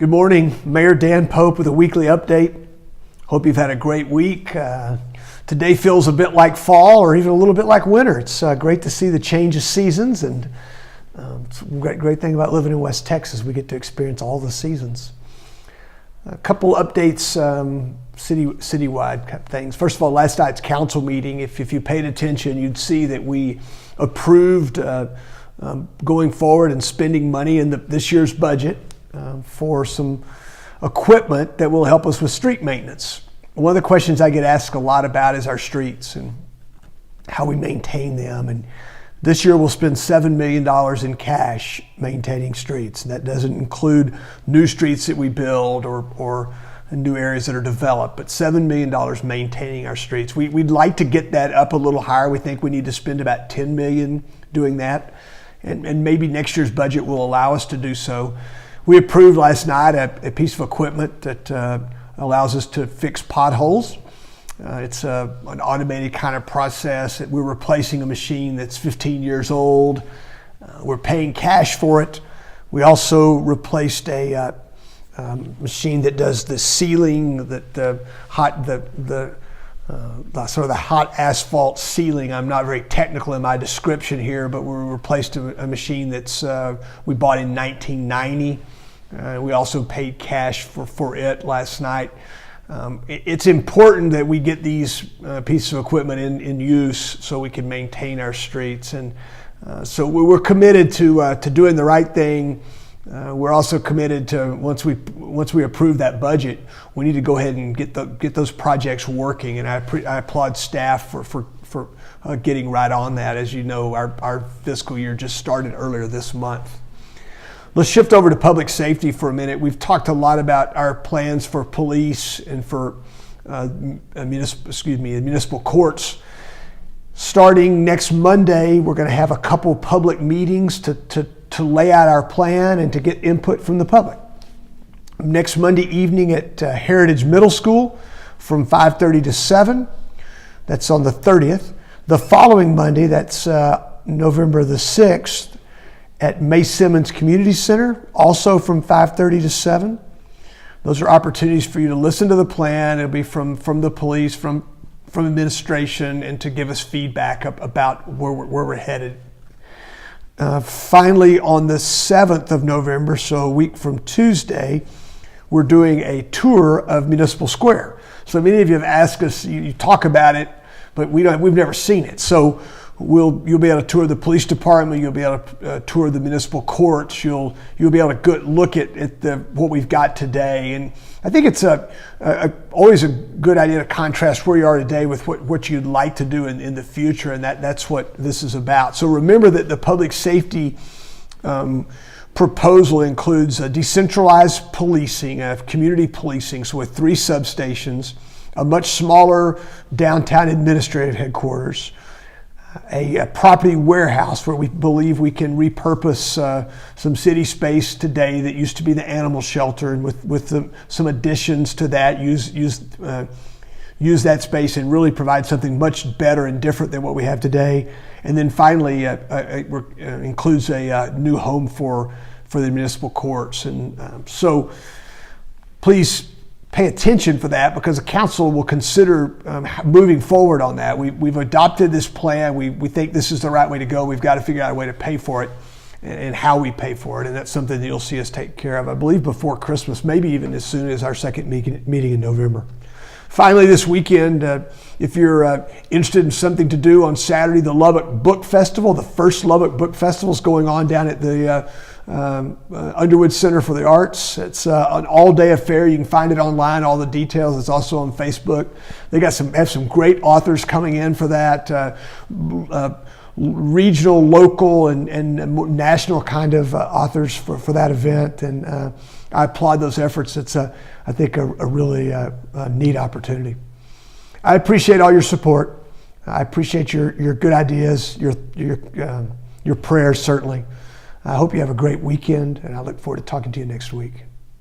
Good morning, Mayor Dan Pope with a weekly update. Hope you've had a great week. Today feels a bit like fall or even a little bit like winter. It's great to see the change of seasons, and it's a great thing about living in West Texas. We get to experience all the seasons. A couple updates citywide things. First of all, last night's council meeting, if you paid attention, you'd see that we approved going forward and spending money in this year's budget for some equipment that will help us with street maintenance. One of the questions I get asked a lot about is our streets and how we maintain them. And this year we'll spend $7 million in cash maintaining streets. And that doesn't include new streets that we build or new areas that are developed, but $7 million maintaining our streets. We'd like to get that up a little higher. We think we need to spend about $10 million doing that. And maybe next year's budget will allow us to do so. We approved last night a piece of equipment that allows us to fix potholes. It's an automated kind of process. We're replacing a machine that's 15 years old. We're paying cash for it. We also replaced a machine that does the sealing, the sort of the hot asphalt sealing. I'm not very technical in my description here, but we replaced a machine that's we bought in 1990. We also paid cash for it last night. It's important that we get these pieces of equipment in use so we can maintain our streets. And so we're committed to doing the right thing. We're also committed to once we approve that budget, we need to go ahead and get those projects working. And I applaud staff for getting right on that. As you know, our fiscal year just started earlier this month. Let's shift over to public safety for a minute. We've talked a lot about our plans for police and for municipal courts. Starting next Monday, we're going to have a couple public meetings to lay out our plan and to get input from the public. Next Monday evening at Heritage Middle School from 5:30 to 7. That's on the 30th. The following Monday, that's November the 6th, at May Simmons Community Center, also from 5:30 to 7. Those are opportunities for you to listen to the plan. It'll be from the police, from administration, and to give us feedback about where we're headed. Finally, on the 7th of November, so a week from Tuesday, we're doing a tour of Municipal Square. So many of you have asked us, you talk about it, but we've never seen it. So you'll be able to tour the police department. You'll be able to tour the municipal courts. You'll be able to look at what we've got today. And I think it's always a good idea to contrast where you are today with what you'd like to do in the future, and that's what this is about. So remember that the public safety proposal includes a decentralized policing, community policing, so with 3 substations, a much smaller downtown administrative headquarters, a property warehouse where we believe we can repurpose some city space today that used to be the animal shelter, and with some additions to that, use that space and really provide something much better and different than what we have today. And then finally, includes a new home for the municipal courts. And so please pay attention for that, because the council will consider moving forward on that. We've adopted this plan. We think this is the right way to go. We've got to figure out a way to pay for it and how we pay for it. And that's something that you'll see us take care of, I believe, before Christmas, maybe even as soon as our second meeting in November. Finally, this weekend, if you're interested in something to do on Saturday, the Lubbock Book Festival, the first Lubbock Book Festival, is going on down at the Underwood Center for the Arts. It's an all-day affair. You can find it online, all the details. It's also on Facebook. They have some great authors coming in for that, regional, local, and national kind of authors for that event. And I applaud those efforts. It's I think a really neat opportunity. I appreciate all your support. I appreciate your good ideas, your prayers, certainly. I hope you have a great weekend, and I look forward to talking to you next week.